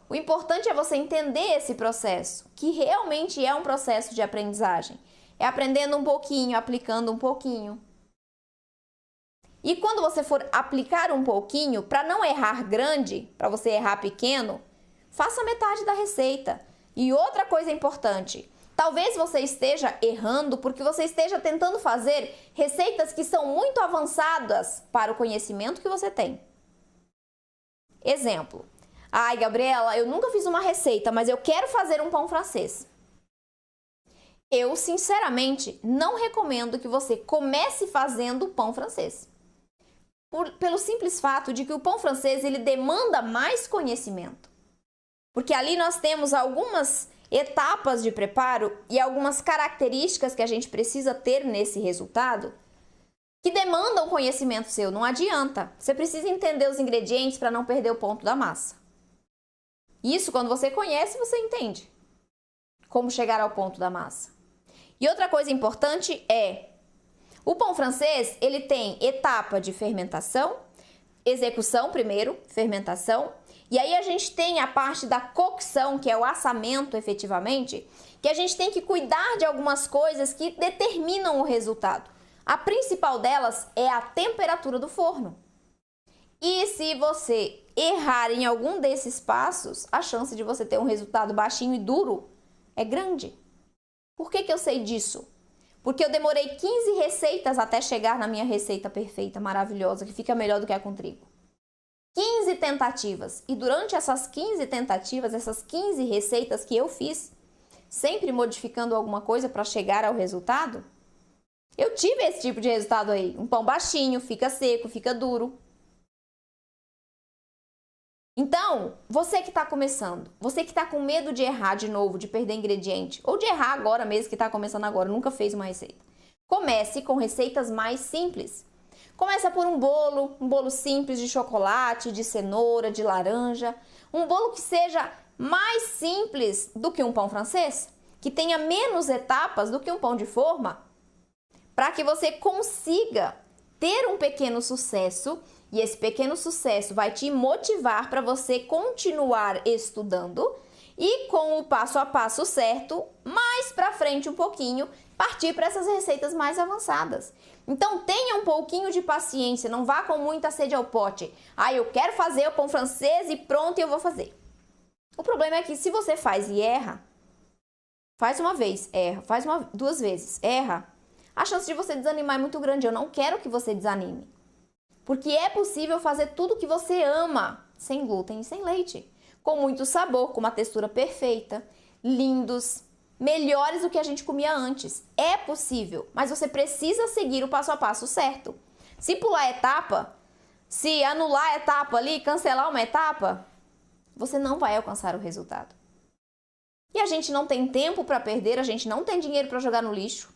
O importante é você entender esse processo, que realmente é um processo de aprendizagem. É aprendendo um pouquinho, aplicando um pouquinho. E quando você for aplicar um pouquinho, para não errar grande, para você errar pequeno, faça metade da receita. E outra coisa importante, talvez você esteja errando porque você esteja tentando fazer receitas que são muito avançadas para o conhecimento que você tem. Exemplo. Ai, Gabriela, eu nunca fiz uma receita, mas eu quero fazer um pão francês. Eu, sinceramente, não recomendo que você comece fazendo pão francês. Pelo simples fato de que o pão francês ele demanda mais conhecimento. Porque ali nós temos algumas etapas de preparo e algumas características que a gente precisa ter nesse resultado que demandam conhecimento seu. Não adianta. Você precisa entender os ingredientes para não perder o ponto da massa. Isso, quando você conhece, você entende como chegar ao ponto da massa. E outra coisa importante é, o pão francês, ele tem etapa de fermentação, execução primeiro, fermentação, e aí a gente tem a parte da cocção, que é o assamento efetivamente, que a gente tem que cuidar de algumas coisas que determinam o resultado. A principal delas é a temperatura do forno. E se você errar em algum desses passos, a chance de você ter um resultado baixinho e duro é grande. Por que eu sei disso? Porque eu demorei 15 receitas até chegar na minha receita perfeita, maravilhosa, que fica melhor do que a com trigo. 15 tentativas. E durante essas 15 tentativas, essas 15 receitas que eu fiz, sempre modificando alguma coisa para chegar ao resultado, eu tive esse tipo de resultado aí. Um pão baixinho, fica seco, fica duro. Então, você que está começando, você que está com medo de errar de novo, de perder ingrediente, ou de errar agora mesmo que está começando agora, nunca fez uma receita. Comece com receitas mais simples. Começa por um bolo simples de chocolate, de cenoura, de laranja. Um bolo que seja mais simples do que um pão francês, que tenha menos etapas do que um pão de forma, para que você consiga ter um pequeno sucesso. E esse pequeno sucesso vai te motivar para você continuar estudando e com o passo a passo certo, mais para frente um pouquinho, partir para essas receitas mais avançadas. Então tenha um pouquinho de paciência, não vá com muita sede ao pote. Ah, eu quero fazer o pão francês e pronto, eu vou fazer. O problema é que se você faz e erra, faz uma vez, erra, faz duas vezes, erra, a chance de você desanimar é muito grande. Eu não quero que você desanime. Porque é possível fazer tudo o que você ama, sem glúten e sem leite. Com muito sabor, com uma textura perfeita, lindos, melhores do que a gente comia antes. É possível, mas você precisa seguir o passo a passo certo. Se pular a etapa, se anular a etapa ali, cancelar uma etapa, você não vai alcançar o resultado. E a gente não tem tempo para perder, a gente não tem dinheiro para jogar no lixo.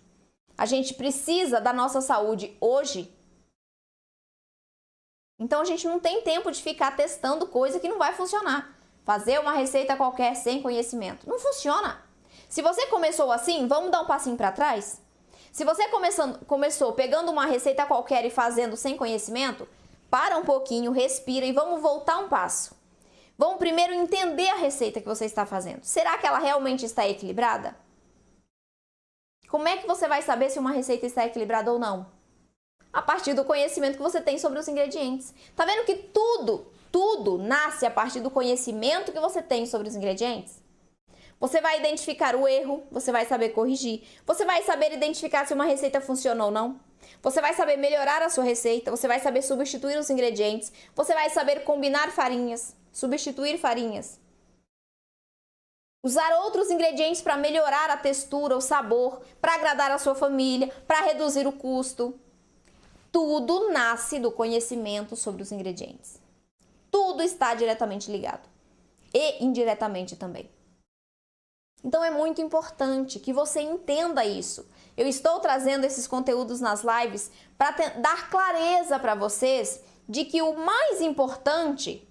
A gente precisa da nossa saúde hoje. Então a gente não tem tempo de ficar testando coisa que não vai funcionar. Fazer uma receita qualquer sem conhecimento. Não funciona. Se você começou assim, vamos dar um passinho para trás? Se você começou pegando uma receita qualquer e fazendo sem conhecimento, para um pouquinho, respira e vamos voltar um passo. Vamos primeiro entender a receita que você está fazendo. Será que ela realmente está equilibrada? Como é que você vai saber se uma receita está equilibrada ou não? A partir do conhecimento que você tem sobre os ingredientes. Tá vendo que tudo nasce a partir do conhecimento que você tem sobre os ingredientes? Você vai identificar o erro, você vai saber corrigir, você vai saber identificar se uma receita funciona ou não. Você vai saber melhorar a sua receita, você vai saber substituir os ingredientes, você vai saber combinar farinhas, substituir farinhas. Usar outros ingredientes para melhorar a textura, o sabor, para agradar a sua família, para reduzir o custo. Tudo nasce do conhecimento sobre os ingredientes. Tudo está diretamente ligado. E indiretamente também. Então é muito importante que você entenda isso. Eu estou trazendo esses conteúdos nas lives para dar clareza para vocês de que o mais importante,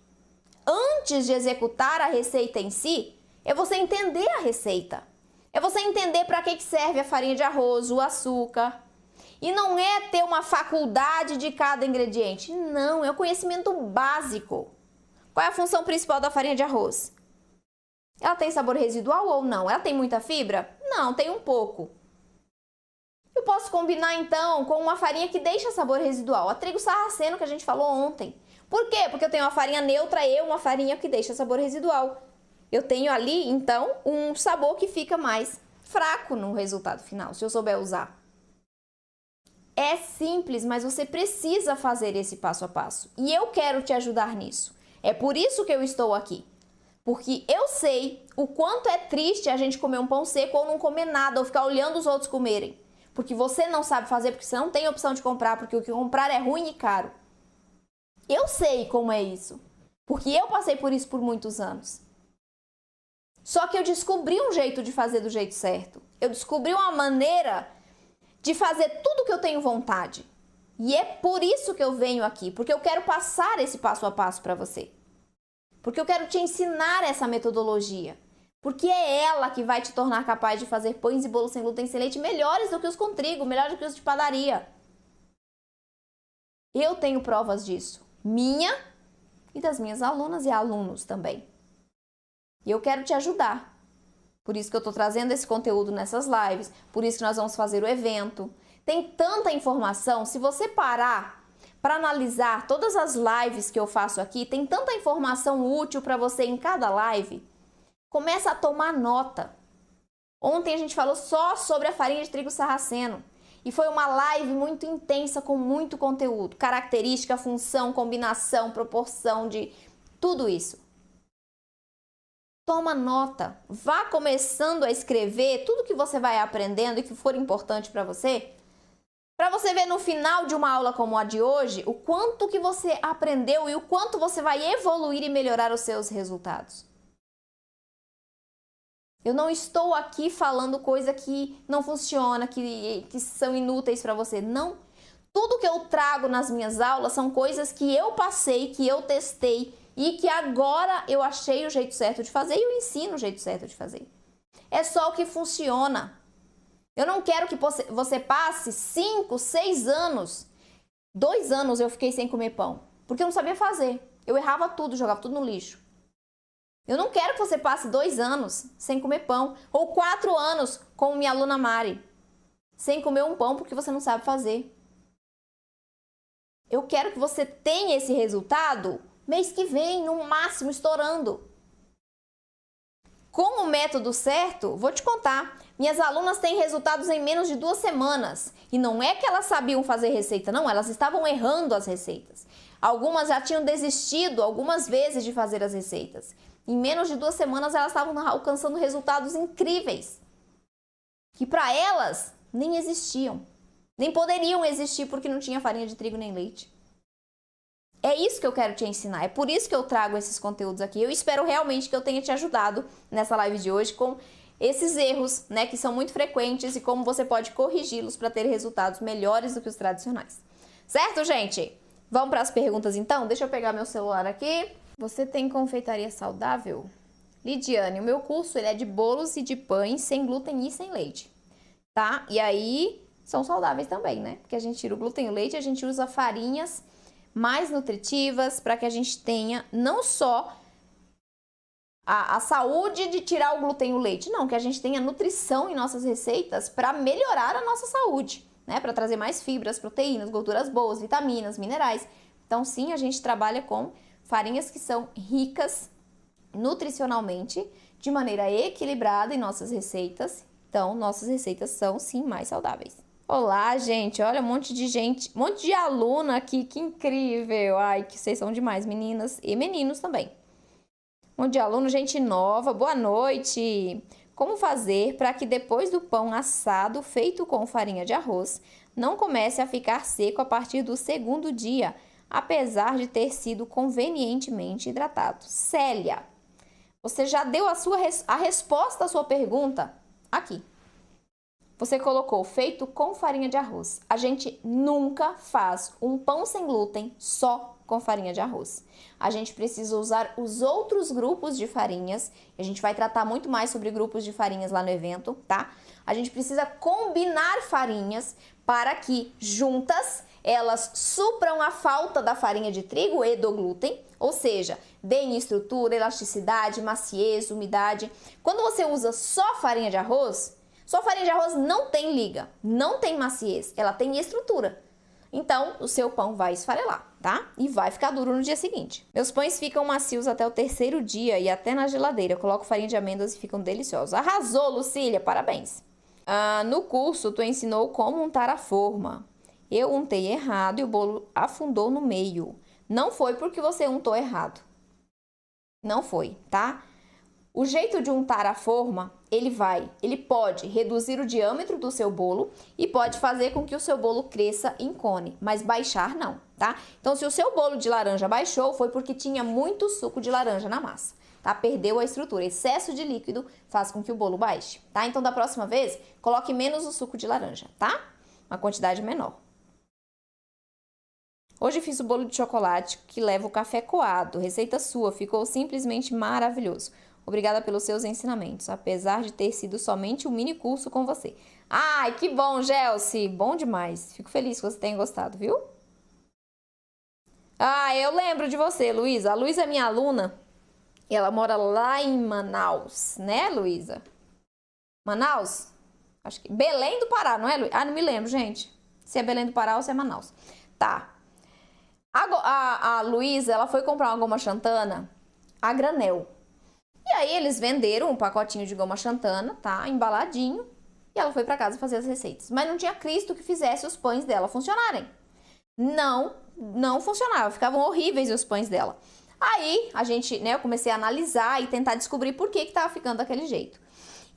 antes de executar a receita em si, é você entender a receita. É você entender para que serve a farinha de arroz, o açúcar. E não é ter uma faculdade de cada ingrediente. Não, é o conhecimento básico. Qual é a função principal da farinha de arroz? Ela tem sabor residual ou não? Ela tem muita fibra? Não, tem um pouco. Eu posso combinar então com uma farinha que deixa sabor residual, a trigo sarraceno que a gente falou ontem. Por quê? Porque eu tenho uma farinha neutra e uma farinha que deixa sabor residual. Eu tenho ali então um sabor que fica mais fraco no resultado final, se eu souber usar. É simples, mas você precisa fazer esse passo a passo. E eu quero te ajudar nisso. É por isso que eu estou aqui. Porque eu sei o quanto é triste a gente comer um pão seco ou não comer nada, ou ficar olhando os outros comerem. Porque você não sabe fazer, porque você não tem opção de comprar, porque o que comprar é ruim e caro. Eu sei como é isso. Porque eu passei por isso por muitos anos. Só que eu descobri um jeito de fazer do jeito certo. Eu descobri uma maneira de fazer tudo que eu tenho vontade. E é por isso que eu venho aqui, porque eu quero passar esse passo a passo para você. Porque eu quero te ensinar essa metodologia. Porque é ela que vai te tornar capaz de fazer pães e bolos sem glúten sem leite melhores do que os com trigo, melhores do que os de padaria. Eu tenho provas disso. Minha e das minhas alunas e alunos também. E eu quero te ajudar. Por isso que eu estou trazendo esse conteúdo nessas lives. Por isso que nós vamos fazer o evento. Tem tanta informação. Se você parar para analisar todas as lives que eu faço aqui, tem tanta informação útil para você em cada live. Começa a tomar nota. Ontem a gente falou só sobre a farinha de trigo sarraceno. E foi uma live muito intensa, com muito conteúdo. Característica, função, combinação, proporção de tudo isso. Toma nota. Vá começando a escrever tudo que você vai aprendendo e que for importante para você ver no final de uma aula como a de hoje, o quanto que você aprendeu e o quanto você vai evoluir e melhorar os seus resultados. Eu não estou aqui falando coisa que não funciona, que são inúteis para você. Não. Tudo que eu trago nas minhas aulas são coisas que eu passei, que eu testei e que agora eu achei o jeito certo de fazer e eu ensino o jeito certo de fazer. É só o que funciona. Eu não quero que você passe 5, 6 anos. 2 anos eu fiquei sem comer pão, porque eu não sabia fazer. Eu errava tudo, jogava tudo no lixo. Eu não quero que você passe 2 anos sem comer pão, ou 4 anos, como minha aluna Mari, sem comer um pão porque você não sabe fazer. Eu quero que você tenha esse resultado mês que vem, no máximo, estourando. Com o método certo, vou te contar, minhas alunas têm resultados em menos de 2 semanas. E não é que elas sabiam fazer receita, não, elas estavam errando as receitas. Algumas já tinham desistido algumas vezes de fazer as receitas. Em menos de 2 semanas elas estavam alcançando resultados incríveis, que para elas nem existiam, nem poderiam existir porque não tinha farinha de trigo nem leite. É isso que eu quero te ensinar, é por isso que eu trago esses conteúdos aqui. Eu espero realmente que eu tenha te ajudado nessa live de hoje com esses erros, né, que são muito frequentes e como você pode corrigi-los para ter resultados melhores do que os tradicionais. Certo, gente? Vamos para as perguntas então? Deixa eu pegar meu celular aqui. Você tem confeitaria saudável? Lidiane, o meu curso ele é de bolos e de pães sem glúten e sem leite, tá? E aí são saudáveis também, né? Porque a gente tira o glúten e o leite, a gente usa farinhas mais nutritivas para que a gente tenha não só a saúde de tirar o glúten e o leite, não, que a gente tenha nutrição em nossas receitas para melhorar a nossa saúde, né? Para trazer mais fibras, proteínas, gorduras boas, vitaminas, minerais. Então, sim, a gente trabalha com farinhas que são ricas nutricionalmente, de maneira equilibrada em nossas receitas. Então, nossas receitas são, sim, mais saudáveis. Olá, gente. Olha, um monte de aluna aqui, que incrível. Ai, que vocês são demais, meninas e meninos também. Um monte de aluno, gente nova. Boa noite. Como fazer para que depois do pão assado feito com farinha de arroz não comece a ficar seco a partir do segundo dia, apesar de ter sido convenientemente hidratado? Célia, você já deu a resposta à sua pergunta aqui. Você colocou feito com farinha de arroz. A gente nunca faz um pão sem glúten só com farinha de arroz. A gente precisa usar os outros grupos de farinhas. A gente vai tratar muito mais sobre grupos de farinhas lá no evento, tá? A gente precisa combinar farinhas para que juntas elas supram a falta da farinha de trigo e do glúten, ou seja, deem estrutura, elasticidade, maciez, umidade. Quando você usa só farinha de arroz não tem liga, não tem maciez, ela tem estrutura. Então, o seu pão vai esfarelar, tá? E vai ficar duro no dia seguinte. Meus pães ficam macios até o terceiro dia e até na geladeira. Eu coloco farinha de amêndoas e ficam deliciosos. Arrasou, Lucília, parabéns. No curso, tu ensinou como untar a forma. Eu untei errado e o bolo afundou no meio. Não foi porque você untou errado. Não foi, tá? O jeito de untar a forma, ele pode reduzir o diâmetro do seu bolo e pode fazer com que o seu bolo cresça em cone, mas baixar não, tá? Então, se o seu bolo de laranja baixou, foi porque tinha muito suco de laranja na massa, tá? Perdeu a estrutura. Excesso de líquido faz com que o bolo baixe, tá? Então, da próxima vez, coloque menos o suco de laranja, tá? Uma quantidade menor. Hoje fiz o bolo de chocolate que leva o café coado. Receita sua, ficou simplesmente maravilhoso. Obrigada pelos seus ensinamentos, apesar de ter sido somente um mini curso com você. Ai, que bom, Gelsi! Bom demais. Fico feliz que você tenha gostado, viu? Ah, eu lembro de você, Luísa. A Luísa é minha aluna. Ela mora lá em Manaus, né, Luísa? Manaus? Acho que Belém do Pará, não é, Luísa? Ah, não me lembro, gente. Se é Belém do Pará ou se é Manaus. Tá. A Luísa, ela foi comprar uma goma xantana a granel. E aí eles venderam um pacotinho de goma xantana, tá? Embaladinho. E ela foi pra casa fazer as receitas. Mas não tinha Cristo que fizesse os pães dela funcionarem. Não funcionava. Ficavam horríveis os pães dela. Aí a gente, né, eu comecei a analisar e tentar descobrir por que tava ficando daquele jeito.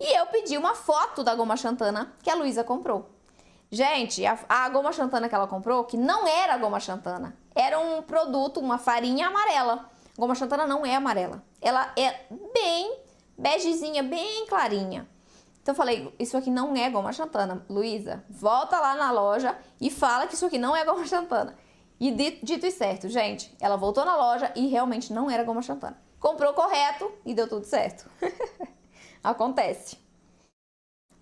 E eu pedi uma foto da goma xantana que a Luísa comprou. Gente, a goma xantana que ela comprou, que não era goma xantana, era um produto, uma farinha amarela. Goma xantana não é amarela. Ela é bem begezinha, bem clarinha. Então eu falei, isso aqui não é goma xantana. Luísa, volta lá na loja e fala que isso aqui não é goma xantana. E dito e certo, gente, ela voltou na loja e realmente não era goma xantana. Comprou correto e deu tudo certo. Acontece.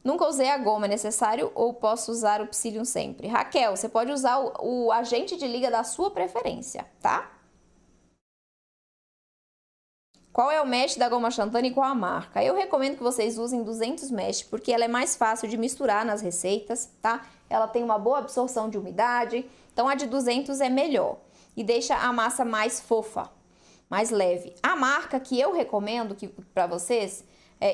Nunca usei a goma, é necessário ou posso usar o psyllium sempre? Raquel, você pode usar o agente de liga da sua preferência, tá? Qual é o mesh da goma xantana e qual a marca? Eu recomendo que vocês usem 200 mesh, porque ela é mais fácil de misturar nas receitas, tá? Ela tem uma boa absorção de umidade, então a de 200 é melhor. E deixa a massa mais fofa, mais leve. A marca que eu recomendo para vocês,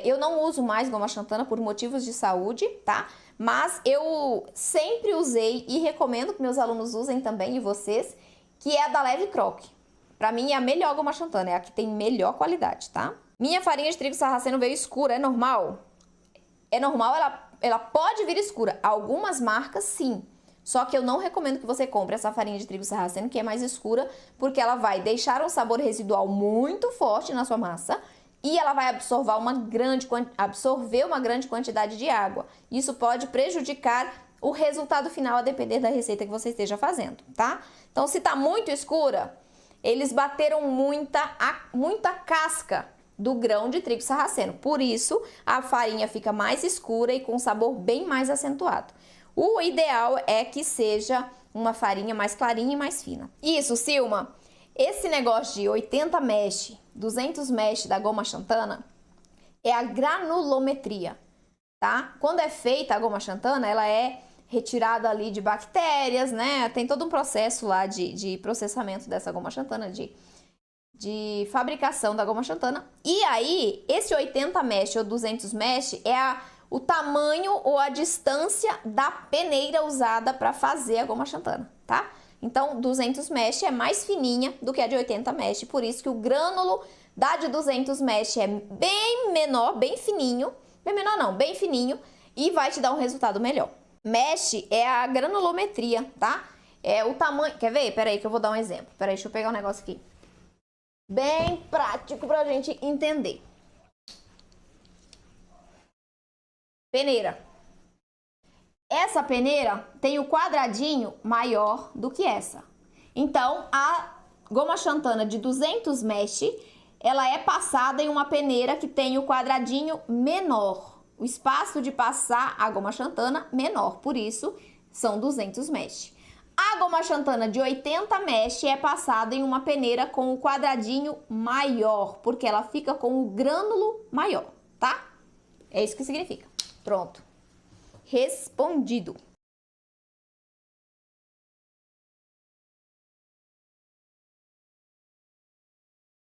eu não uso mais goma xantana por motivos de saúde, tá? Mas eu sempre usei e recomendo que meus alunos usem também, e vocês, que é a da Leve Croque. Pra mim é a melhor goma xantana, é a que tem melhor qualidade, tá? Minha farinha de trigo sarraceno veio escura, é normal? É normal, ela pode vir escura. Algumas marcas, sim. Só que eu não recomendo que você compre essa farinha de trigo sarraceno, que é mais escura, porque ela vai deixar um sabor residual muito forte na sua massa e ela vai absorver uma grande quantidade de água. Isso pode prejudicar o resultado final a depender da receita que você esteja fazendo, tá? Então, se tá muito escura, eles bateram muita casca do grão de trigo sarraceno. Por isso, a farinha fica mais escura e com sabor bem mais acentuado. O ideal é que seja uma farinha mais clarinha e mais fina. Isso, Silma, esse negócio de 80 mesh, 200 mesh da goma xantana é a granulometria, tá? Quando é feita a goma xantana, ela é retirada ali de bactérias, né? Tem todo um processo lá de processamento dessa goma xantana, de fabricação da goma xantana. E aí, esse 80 mesh ou 200 mesh é o tamanho ou a distância da peneira usada para fazer a goma xantana, tá? Então, 200 mesh é mais fininha do que a de 80 mesh, por isso que o grânulo da de 200 mesh é bem menor, bem fininho, bem menor não, bem fininho, e vai te dar um resultado melhor. Mesh é a granulometria, tá? É o tamanho, quer ver? Peraí que eu vou dar um exemplo. Peraí, deixa eu pegar um negócio aqui. Bem prático pra gente entender. Peneira. Essa peneira tem o quadradinho maior do que essa. Então, a goma xantana de 200 mesh, ela é passada em uma peneira que tem o quadradinho menor. O espaço de passar a goma xantana menor, por isso são 200 mesh. A goma xantana de 80 mesh é passada em uma peneira com o quadradinho maior, porque ela fica com o grânulo maior, tá? É isso que significa. Pronto. Respondido.